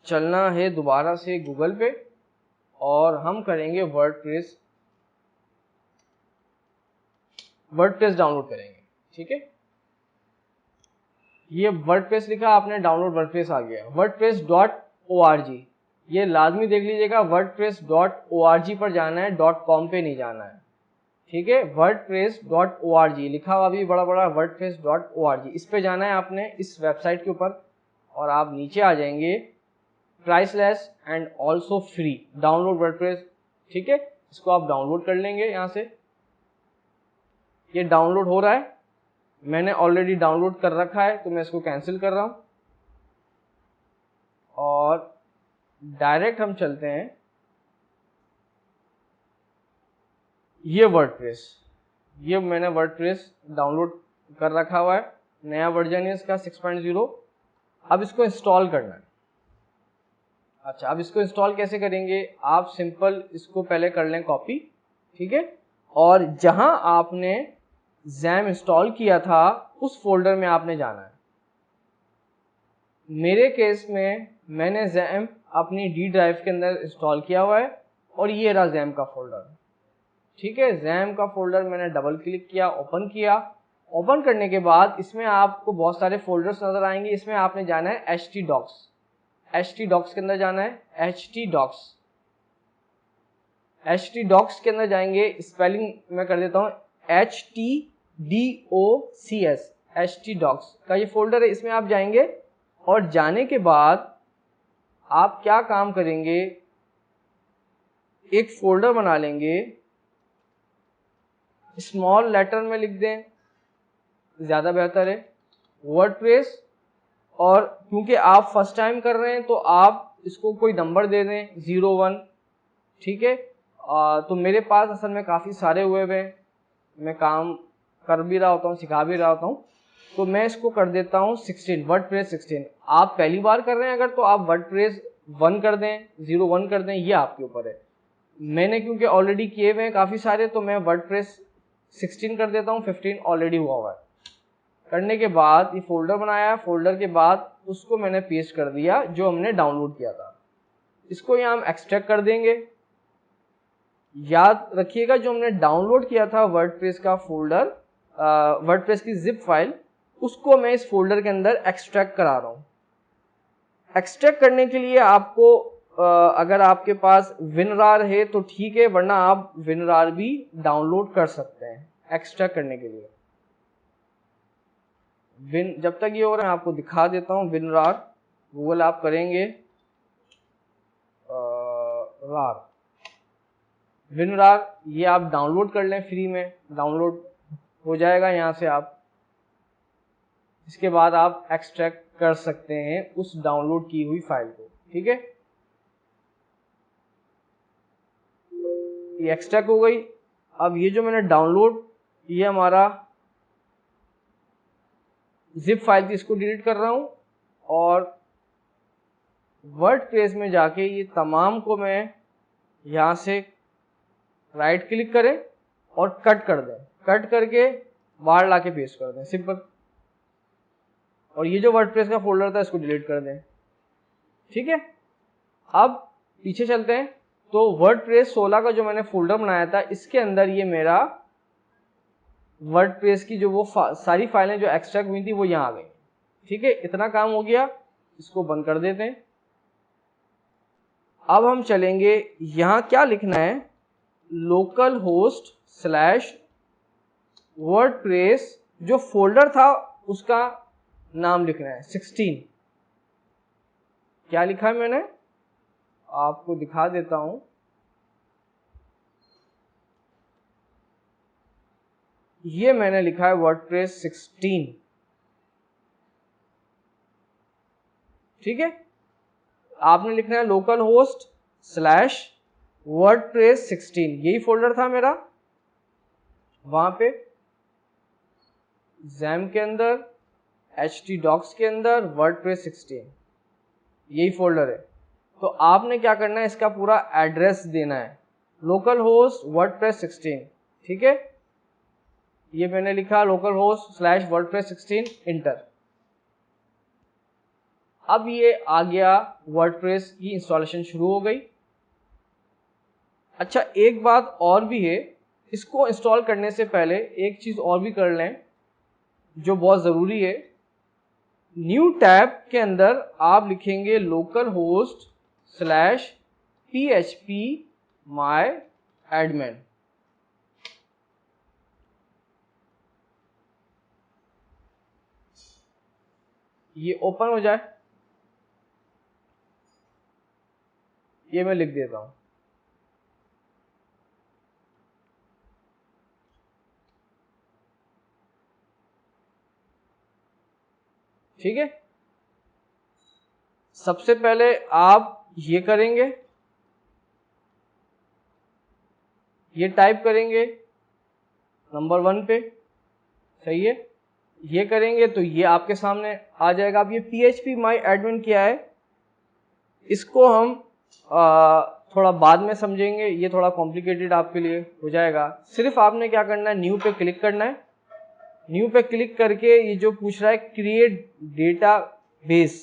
चलना है दोबारा से गूगल पे, और हम करेंगे वर्डप्रेस डाउनलोड करेंगे, ठीक है। ये वर्डप्रेस लिखा आपने, डाउनलोड वर्डप्रेस आ गया। wordpress.org, ये लाजमी देख लीजिएगा। wordpress.org पर जाना है, .com पे नहीं जाना है, ठीक है, wordpress.org लिखा हुआ भी बड़ा बड़ा wordpress.org, इस पे जाना है आपने, इस वेबसाइट के ऊपर, और आप नीचे आ जाएंगे priceless and also free download WordPress. ठीक है, इसको आप डाउनलोड कर लेंगे। यहाँ से ये डाउनलोड हो रहा है, मैंने ऑलरेडी डाउनलोड कर रखा है तो मैं इसको कैंसिल कर रहा हूँ और डायरेक्ट हम चलते हैं ये वर्डप्रेस। ये मैंने वर्डप्रेस डाउनलोड कर रखा हुआ है, नया वर्जन है इसका 6.0। अब इसको इंस्टॉल करना है। अच्छा, अब इसको इंस्टॉल कैसे करेंगे? आप सिंपल इसको पहले कर लें कॉपी, ठीक है, और जहां आपने जैम इंस्टॉल किया था उस फोल्डर में आपने जाना है। मेरे केस में मैंने जैम अपनी डी ड्राइव के अंदर इंस्टॉल किया हुआ है और ये रहा जैम का फोल्डर। ठीक है, जैम का फोल्डर मैंने डबल क्लिक किया, ओपन किया। ओपन करने के बाद इसमें आपको बहुत सारे फोल्डर्स नजर आएंगे। इसमें आपने जाना है htdocs, htdocs के अंदर जाना है, htdocs के अंदर जाएंगे। स्पेलिंग मैं कर देता हूँ HTDOCS, htdocs का ये फोल्डर है। इसमें आप जाएंगे और जाने के बाद आप क्या काम करेंगे, एक फोल्डर बना लेंगे, स्मॉल लेटर में लिख दें, ज्यादा बेहतर है, वर्डप्रेस। और क्योंकि आप फर्स्ट टाइम कर रहे हैं तो आप इसको कोई नंबर दे दें 01। ठीक है, तो मेरे पास असल में काफ़ी सारे हुए हुए हैं, मैं काम कर भी रहा होता हूँ, सिखा भी रहा होता हूँ, तो मैं इसको कर देता हूँ 16, वर्डप्रेस 16। आप पहली बार कर रहे हैं अगर तो आप वर्डप्रेस 1 कर दें, 01 कर दें, ये आपके ऊपर है। मैंने क्योंकि ऑलरेडी किए हुए हैं काफ़ी सारे तो मैं वर्डप्रेस 16 कर देता हूँ, 15 ऑलरेडी हुआ हुआ है। करने के बाद ये फोल्डर बनाया, फोल्डर के बाद उसको मैंने पेस्ट कर दिया जो हमने डाउनलोड किया था। इसको यहाँ हम एक्सट्रैक्ट कर देंगे। याद रखिएगा जो हमने डाउनलोड किया था वर्डप्रेस का फोल्डर, वर्डप्रेस की जिप फाइल, उसको मैं इस फोल्डर के अंदर एक्सट्रैक्ट करा रहा हूँ। एक्सट्रैक्ट करने के लिए आपको अगर आपके पास विनरार है तो ठीक है, वरना आप विनरार भी डाउनलोड कर सकते हैं एक्सट्रैक्ट करने के लिए। जब तक ये हो रहा है आपको दिखा देता हूँ। विनरार गूगल आप करेंगे, रार विनरार, ये आप डाउनलोड कर लें, फ्री में डाउनलोड हो जाएगा यहाँ से। आप इसके बाद आप एक्सट्रैक्ट कर सकते हैं उस डाउनलोड की हुई फाइल को। ठीक है, ये एक्सट्रैक्ट हो गई। अब ये जो मैंने डाउनलोड, ये हमारा जिप फाइल थी, इसको डिलीट कर रहा हूं और वर्डप्रेस में जाके ये तमाम को मैं यहां से राइट क्लिक करें और कट कर दें, कट करके बाहर लाके पेस्ट कर दें, सिंपल। और ये जो वर्डप्रेस का फोल्डर था इसको डिलीट कर दें। ठीक है, अब पीछे चलते हैं। तो वर्डप्रेस 16 का जो मैंने फोल्डर बनाया था इसके अंदर ये मेरा वर्डप्रेस की जो वो सारी फाइलें जो एक्सट्रैक्ट हुई थी वो यहाँ आ गई। ठीक है, इतना काम हो गया, इसको बंद कर देते हैं। अब हम चलेंगे, यहाँ क्या लिखना है, लोकल होस्ट स्लैश वर्डप्रेस, जो फोल्डर था उसका नाम लिखना है 16। क्या लिखा है मैंने आपको दिखा देता हूं। ये मैंने लिखा है वर्डप्रेस 16। ठीक है, आपने लिखना है लोकल होस्ट स्लैश वर्डप्रेस 16, यही फोल्डर था मेरा, वहां पे जैम के अंदर htdocs के अंदर वर्डप्रेस 16, यही फोल्डर है। तो आपने क्या करना है, इसका पूरा एड्रेस देना है, लोकल होस्ट वर्डप्रेस 16। ठीक है, ये मैंने लिखा local host slash WordPress 16, inter. अब ये आ गया, वर्डप्रेस की इंस्टॉलेशन शुरू हो गई। अच्छा, एक बात और भी है, इसको इंस्टॉल करने से पहले एक चीज और भी कर लें जो बहुत जरूरी है। न्यू टैब के अंदर आप लिखेंगे local host slash php my admin। ये ओपन हो जाए, ये मैं लिख देता हूं। ठीक है, सबसे पहले आप ये करेंगे, ये टाइप करेंगे नंबर 1 पे, सही है। ये करेंगे तो ये आपके सामने आ जाएगा। अब ये PHP माई एडमिन क्या है, इसको हम थोड़ा बाद में समझेंगे, ये थोड़ा कॉम्प्लिकेटेड आपके लिए हो जाएगा। सिर्फ आपने क्या करना है, न्यू पे क्लिक करना है। न्यू पे क्लिक करके ये जो पूछ रहा है क्रिएट डेटाबेस,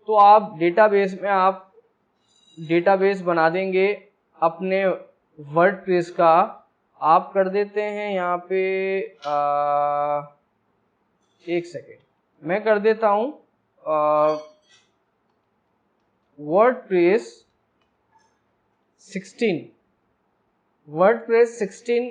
तो आप डेटाबेस में आप डेटाबेस बना देंगे अपने वर्डप्रेस का। आप कर देते हैं यहाँ पे एक सेकेंड, मैं कर देता हूँ वर्डप्रेस 16, वर्डप्रेस 16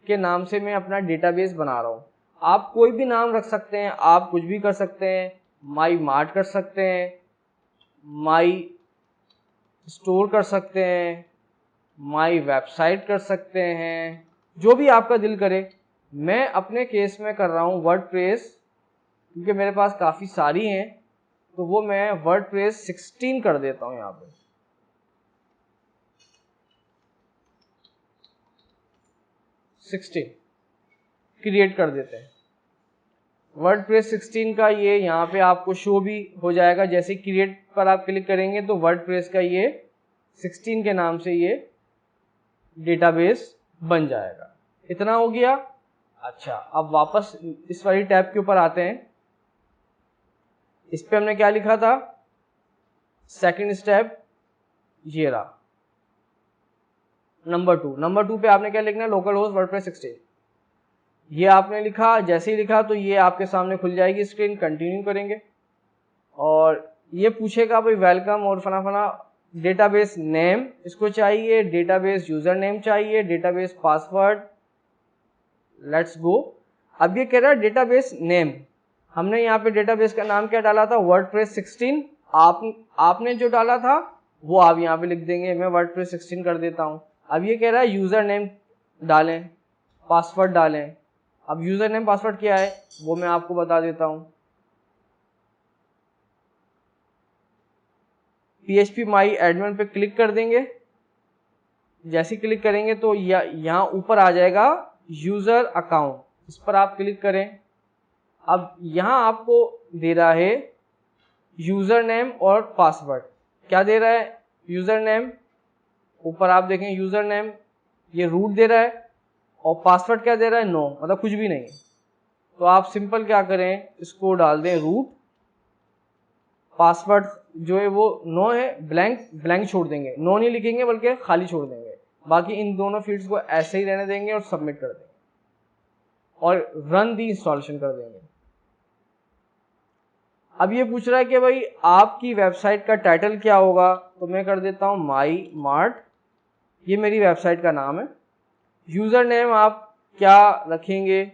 के नाम से मैं अपना डेटाबेस बना रहा हूँ। आप कोई भी नाम रख सकते हैं, आप कुछ भी कर सकते हैं, माई मार्ट कर सकते हैं, माई स्टोर कर सकते हैं, माई वेबसाइट कर सकते हैं, जो भी आपका दिल करे। मैं अपने केस में कर रहा हूँ वर्डप्रेस, क्योंकि मेरे पास काफ़ी सारी हैं, तो वो मैं वर्डप्रेस 16 कर देता हूँ। यहाँ पे 16 क्रिएट कर देते हैं। वर्डप्रेस 16 का ये यहाँ पे आपको शो भी हो जाएगा। जैसे क्रिएट पर आप क्लिक करेंगे तो वर्डप्रेस का ये 16 के नाम से ये डेटाबेस बन जाएगा। इतना हो गया। अच्छा, अब वापस इस वाली टैब के ऊपर आते हैं। इस पे हमने क्या लिखा था, सेकंड स्टेप ये रहा, नंबर 2 पे आपने क्या लिखना है, लोकल होस्ट वर्डप्रेस 16। ये आपने लिखा, जैसे ही लिखा तो ये आपके सामने खुल जाएगी स्क्रीन। कंटिन्यू करेंगे और ये पूछेगा भाई वेलकम और फना फना, डेटाबेस नेम इसको चाहिए, डेटाबेस यूजर नेम चाहिए, डेटाबेस पासवर्ड, लेट्स गो। अब ये कह रहा है डेटाबेस नेम, हमने यहाँ पे डेटाबेस का नाम क्या डाला था, वर्डप्रेस 16। आपने जो डाला था वो आप यहाँ पे लिख देंगे, मैं वर्डप्रेस 16 कर देता हूँ। अब ये कह रहा है यूजर नेम डालें, पासवर्ड डालें। अब यूजर नेम पासवर्ड क्या है वो मैं आपको बता देता हूँ। PHP माई एडमिन पे क्लिक कर देंगे। जैसे क्लिक करेंगे तो यहाँ ऊपर आ जाएगा यूजर अकाउंट, इस पर आप क्लिक करें। अब यहाँ आपको दे रहा है यूजर नेम और पासवर्ड। क्या दे रहा है, यूजर नेम, ऊपर आप देखें यूजर नेम ये रूट दे रहा है, और पासवर्ड क्या दे रहा है, नो, मतलब कुछ भी नहीं। तो आप सिंपल क्या करें, इसको डाल दें रूट, पासवर्ड जो है वो नो है, ब्लैंक छोड़ देंगे, नो नहीं लिखेंगे बल्कि खाली छोड़ देंगे। बाकी इन दोनों फील्ड्स को ऐसे ही रहने देंगे और सबमिट कर देंगे और रन दी इंस्टॉलेशन कर देंगे। अब ये पूछ रहा है कि भाई आपकी वेबसाइट का टाइटल क्या होगा, तो मैं कर देता हूं माई मार्ट, ये मेरी वेबसाइट का नाम है। यूजर नेम आप क्या रखेंगे,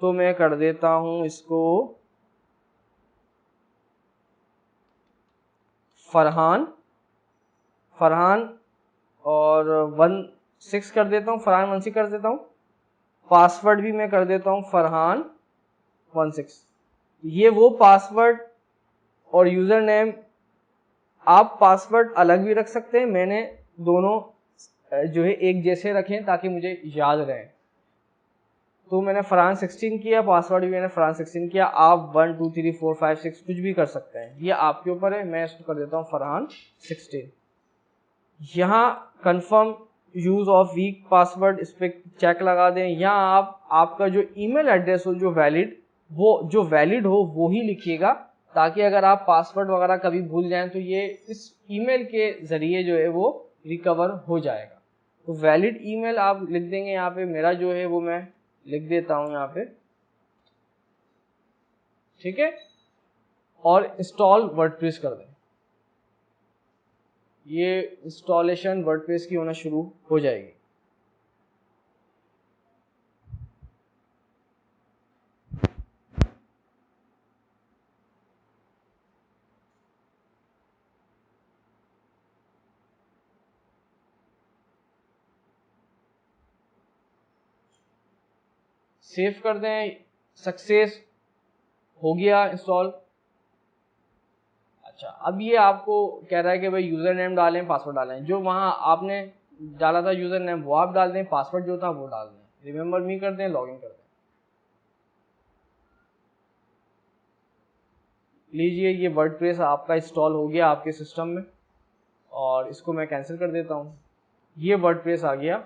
तो मैं कर देता हूं इसको फरहान और 16 कर देता हूँ, फरहान 16 कर देता हूँ। पासवर्ड भी मैं कर देता हूँ फरहान 16। ये वो पासवर्ड और यूजर नेम, आप पासवर्ड अलग भी रख सकते हैं, मैंने दोनों जो है एक जैसे रखें ताकि मुझे याद रहे। तो मैंने फरहान 16 किया, पासवर्ड भी मैंने फरहान 16 किया। आप 1 2 3 4 5 6 कुछ भी कर सकते हैं, ये आपके ऊपर है। मैं इसको कर देता हूँ फरहान 16। यहाँ confirm use of week password, इस पर चेक लगा दें। यहाँ आप आपका जो ईमेल एड्रेस हो जो वैलिड हो वो ही लिखिएगा, ताकि अगर आप पासवर्ड वगैरह कभी भूल जाएं तो ये इस ईमेल के जरिए जो है वो रिकवर हो जाएगा। तो वैलिड ईमेल आप लिख देंगे। यहाँ पे मेरा जो है वो मैं लिख देता हूँ यहाँ पे, ठीक है, और इंस्टॉल वर्डप्रेस कर दें। ये इंस्टॉलेशन वर्डप्रेस की होना शुरू हो जाएगी। सेव कर दें, सक्सेस हो गया इंस्टॉल। अच्छा, अब ये आपको कह रहा है कि भाई यूज़र नेम डालें, पासवर्ड डालें। जो वहाँ आपने डाला था यूज़र नेम वो आप डाल दें, पासवर्ड जो था वो डाल दें, रिमेंबर मी कर दें, लॉगिन कर दें। लीजिए ये वर्डप्रेस आपका इंस्टॉल हो गया आपके सिस्टम में, और इसको मैं कैंसिल कर देता हूँ। ये वर्डप्रेस आ गया,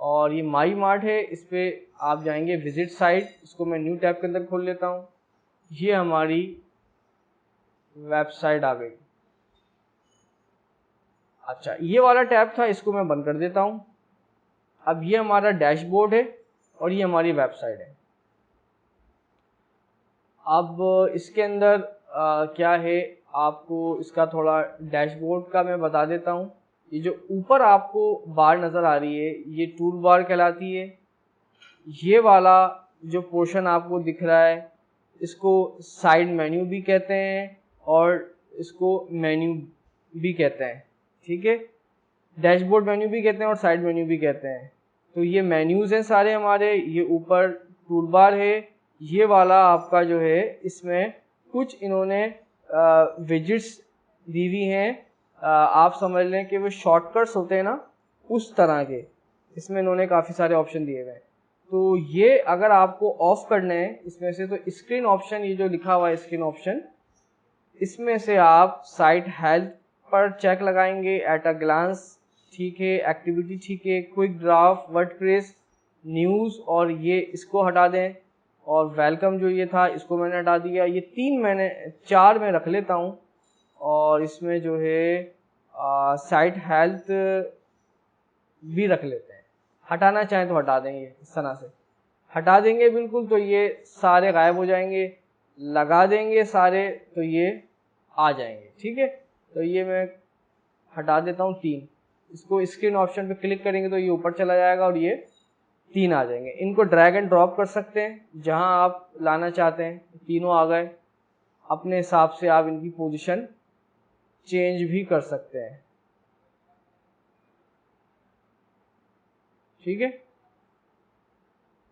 और ये माई मार्ट है, इस पर आप जाएंगे विजिट साइट, इसको मैं न्यू टैब के अंदर खोल लेता हूँ। ये हमारी वेबसाइट आ गई। अच्छा, ये वाला टैब था, इसको मैं बंद कर देता हूँ। अब ये हमारा डैशबोर्ड है और ये हमारी वेबसाइट है। अब इसके अंदर क्या है, आपको इसका थोड़ा डैशबोर्ड का मैं बता देता हूँ। ये जो ऊपर आपको बार नज़र आ रही है ये टूल बार कहलाती है। ये वाला जो पोर्शन आपको दिख रहा है इसको साइड मेन्यू भी कहते हैं और इसको मेन्यू भी कहते हैं, ठीक है। डैशबोर्ड मेन्यू भी कहते हैं और साइड मेन्यू भी कहते हैं। तो ये मेन्यूज़ हैं सारे हमारे। ये ऊपर टूल बार है, ये वाला आपका जो है इसमें कुछ इन्होंने विजिट्स दी हुई हैं। आप समझ लें कि वो शॉर्टकट्स होते हैं ना, उस तरह के इसमें इन्होंने काफ़ी सारे ऑप्शन दिए हुए हैं। तो ये अगर आपको ऑफ करने हैं इसमें से, तो स्क्रीन ऑप्शन, ये जो लिखा हुआ है स्क्रीन ऑप्शन, इसमें से आप साइट हेल्थ पर चेक लगाएंगे, एट अ ग्लांस ठीक है, एक्टिविटी ठीक है, क्विक ड्राफ्ट, वर्डप्रेस, न्यूज़, और ये इसको हटा दें, और वेलकम जो ये था इसको मैंने हटा दिया। ये 3 मैंने 4 में रख लेता हूँ, और इसमें जो है साइट हेल्थ भी रख लेते हैं। हटाना चाहें तो हटा देंगे, इस तरह से हटा देंगे बिल्कुल, तो ये सारे गायब हो जाएंगे। लगा देंगे सारे तो ये आ जाएंगे, ठीक है। तो ये मैं हटा देता हूँ 3। इसको स्क्रीन ऑप्शन पे क्लिक करेंगे तो ये ऊपर चला जाएगा और ये 3 आ जाएंगे। इनको ड्रैग एंड ड्रॉप कर सकते हैं जहां आप लाना चाहते हैं, तीनों आ गए। अपने हिसाब से आप इनकी पोजीशन चेंज भी कर सकते हैं, ठीक है।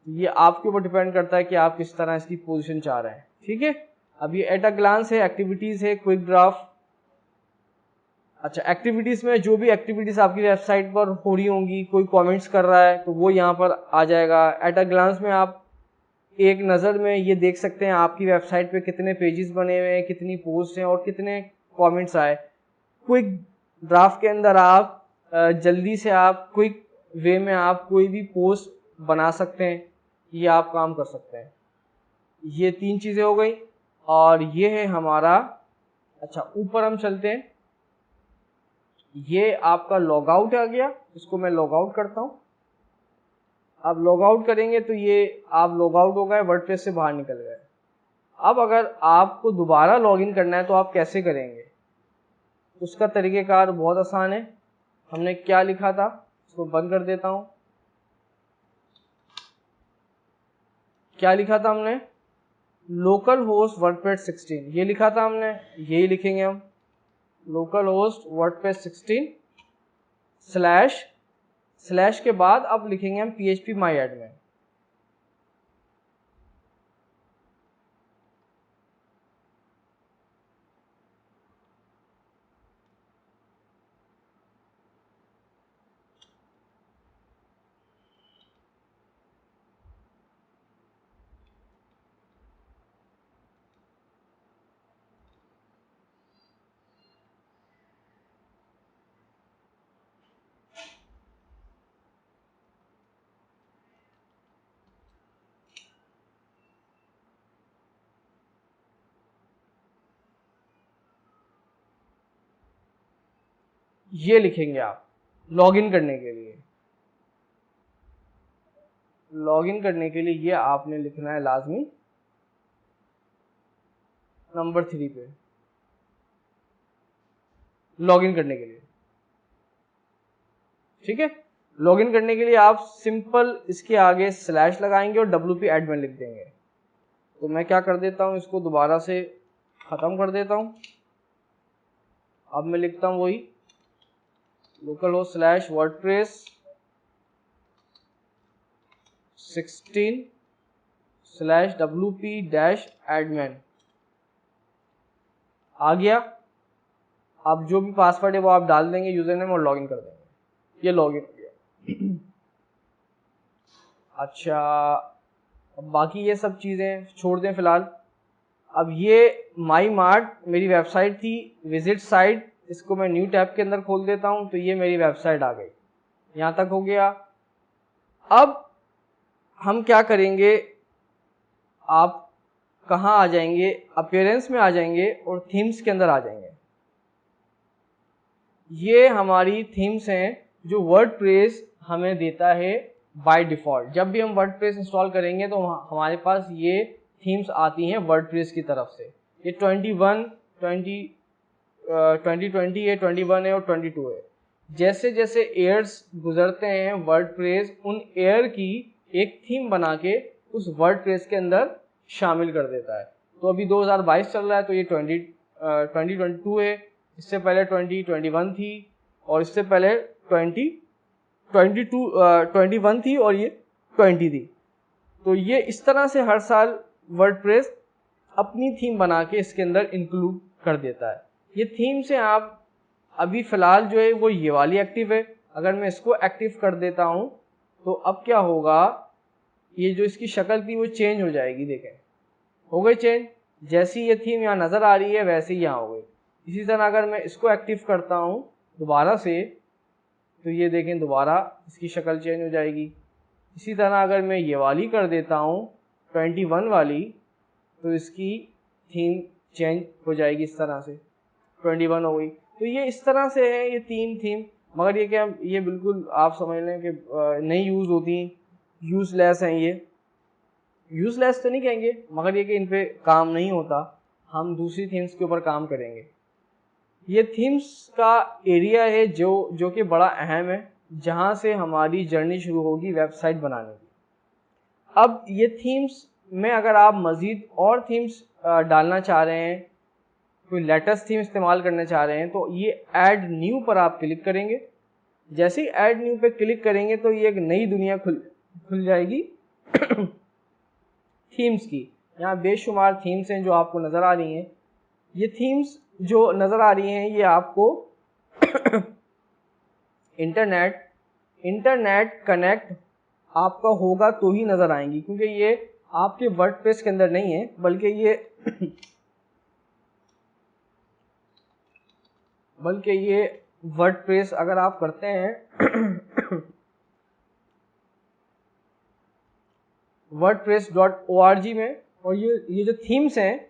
ये आपके ऊपर डिपेंड करता है कि आप किस तरह इसकी पोजीशन चाह रहे हैं, ठीक है। अब ये एट अ ग्लांस है, एक्टिविटीज है, क्विक ड्राफ्ट। अच्छा, एक्टिविटीज में जो भी एक्टिविटीज आपकी वेबसाइट पर हो रही होंगी, कोई कमेंट्स कर रहा है तो वो यहाँ पर आ जाएगा। एट अ ग्लांस में आप एक नज़र में ये देख सकते हैं आपकी वेबसाइट पे कितने पेजेस बने हुए हैं, कितनी पोस्ट हैं और कितने कमेंट्स आए। क्विक ड्राफ्ट के अंदर आप जल्दी से आप क्विक वे में आप कोई भी पोस्ट बना सकते हैं, ये आप काम कर सकते हैं। ये 3 चीज़ें हो गई, और ये है हमारा। अच्छा, ऊपर हम चलते हैं। ये आपका लॉग आउट आ गया, इसको मैं लॉग आउट करता हूँ। अब लॉग आउट करेंगे तो ये आप लॉग आउट हो गए, वर्डप्रेस से बाहर निकल गए। अब अगर आपको दोबारा लॉगिन करना है तो आप कैसे करेंगे, उसका तरीक़ेकार बहुत आसान है। हमने क्या लिखा था, इसको बंद कर देता हूँ। क्या लिखा था हमने, लोकल होस्ट वर्डप्रेस 16, ये लिखा था हमने, यही लिखेंगे हम। लोकल होस्ट वर्डप्रेस 16 स्लैश के बाद अब लिखेंगे हम PHP माई एडमिन। ये लिखेंगे आप लॉगिन करने के लिए। लॉगिन करने के लिए ये आपने लिखना है लाजमी नंबर 3 पे, लॉगिन करने के लिए, ठीक है। लॉगिन करने के लिए आप सिंपल इसके आगे स्लैश लगाएंगे और WP एडमिन लिख देंगे। तो मैं क्या कर देता हूँ, इसको दोबारा से ख़त्म कर देता हूँ। अब मैं लिखता हूँ वही local host slash WordPress 16 wp-admin आ गया। अब जो भी पासवर्ड है वो आप डाल देंगे, यूजर नेम, और लॉगिन कर देंगे। ये लॉगिन हो गया। अच्छा, अब बाकी ये सब चीज़ें छोड़ दें फिलहाल। अब ये माई मार्ट मेरी वेबसाइट थी, विजिट साइट, इसको मैं न्यू टैब के अंदर खोल देता हूँ तो ये मेरी वेबसाइट आ गई। यहाँ तक हो गया। अब हम क्या करेंगे, आप कहाँ आ जाएंगे, अपीयरेंस में आ जाएंगे और थीम्स के अंदर आ जाएंगे। ये हमारी थीम्स हैं जो वर्डप्रेस हमें देता है बाय डिफ़ॉल्ट। जब भी हम वर्डप्रेस इंस्टॉल करेंगे तो हमारे पास ये थीम्स आती हैं वर्डप्रेस की तरफ से। ये 2020 है, 21 है और 22 है। जैसे जैसे ईयर्स गुजरते हैं वर्डप्रेस उन ईयर की एक थीम बना के उस वर्डप्रेस के अंदर शामिल कर देता है। तो अभी 2022 चल रहा है तो ये 2022 है, इससे पहले 2021 थी और इससे पहले 21 थी और ये 20 थी। तो ये इस तरह से हर साल वर्डप्रेस अपनी थीम बना के इसके अंदर इंक्लूड कर देता है। ये थीम से आप अभी फ़िलहाल जो है वो ये वाली एक्टिव है। अगर मैं इसको एक्टिव कर देता हूँ तो अब क्या होगा, ये जो इसकी शक्ल थी वो चेंज हो जाएगी। देखें, हो गई चेंज। जैसी ये थीम यहाँ नज़र आ रही है वैसे ही यहाँ हो गई। इसी तरह अगर मैं इसको एक्टिव करता हूँ दोबारा से तो ये देखें दोबारा इसकी शक्ल चेंज हो जाएगी। इसी तरह अगर मैं ये वाली कर देता हूँ 21 वाली तो इसकी थीम चेंज हो जाएगी, इस तरह से 21 हो गई। तो ये इस तरह से है ये 3 थीम। मगर ये क्या, ये बिल्कुल आप समझ लें कि नहीं यूज़ होती, यूज़लेस हैं। ये यूज़लेस तो नहीं कहेंगे मगर ये कि इन पे काम नहीं होता, हम दूसरी थीम्स के ऊपर काम करेंगे। ये थीम्स का एरिया है जो कि बड़ा अहम है, जहाँ से हमारी जर्नी शुरू होगी वेबसाइट बनाने की। अब ये थीम्स में अगर आप मज़ीद और थीम्स डालना चाह रहे हैं, कोई लेटेस्ट थीम इस्तेमाल करना चाह रहे हैं तो ये ऐड न्यू पर आप क्लिक करेंगे। जैसे ही ऐड न्यू पे क्लिक करेंगे तो ये एक नई दुनिया खुल जाएगी थीम्स की। यहाँ बेशुमार थीम्स हैं जो आपको नज़र आ रही हैं। ये थीम्स जो नज़र आ रही हैं ये आपको इंटरनेट कनेक्ट आपका होगा तो ही नज़र आएंगी, क्योंकि ये आपके वर्डप्रेस के अंदर नहीं है बल्कि ये वर्डप्रेस अगर आप करते हैं wordpress.org में, और ये जो थीम्स हैं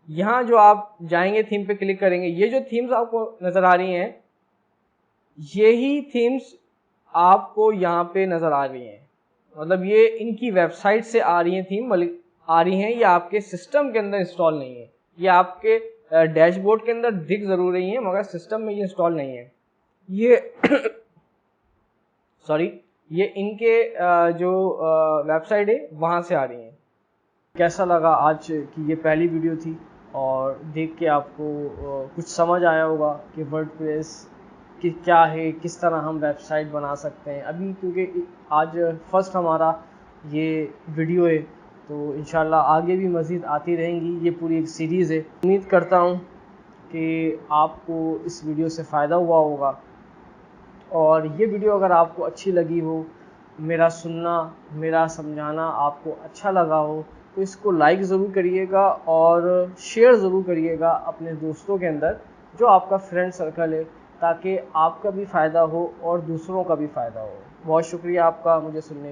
यहाँ जो आप जाएंगे थीम पे क्लिक करेंगे, ये जो थीम्स आपको नज़र आ रही हैं यही थीम्स आपको यहाँ पे नज़र आ रही हैं। मतलब ये इनकी वेबसाइट से आ रही हैं थीम, आ रही हैं, ये आपके सिस्टम के अंदर इंस्टॉल नहीं है। ये आपके डैशबोर्ड के अंदर दिख ज़रूर रही हैं मगर सिस्टम में ये इंस्टॉल नहीं है। ये सॉरी, ये इनके जो वेबसाइट है वहाँ से आ रही हैं। कैसा लगा आज की ये पहली वीडियो थी और देख के आपको कुछ समझ आया होगा कि वर्डप्रेस कि क्या है, किस तरह हम वेबसाइट बना सकते हैं। अभी क्योंकि आज फर्स्ट हमारा ये वीडियो है तो इंशाल्लाह आगे भी मज़ीद आती रहेंगी। ये पूरी एक सीरीज़ है। उम्मीद करता हूँ कि आपको इस वीडियो से फ़ायदा हुआ होगा और ये वीडियो अगर आपको अच्छी लगी हो, मेरा सुनना, मेरा समझाना आपको अच्छा लगा हो तो इसको लाइक ज़रूर करिएगा और शेयर ज़रूर करिएगा अपने दोस्तों के अंदर जो आपका फ्रेंड सर्कल है, ताकि आपका भी फ़ायदा हो और दूसरों का भी फ़ायदा हो। बहुत शुक्रिया आपका मुझे सुनने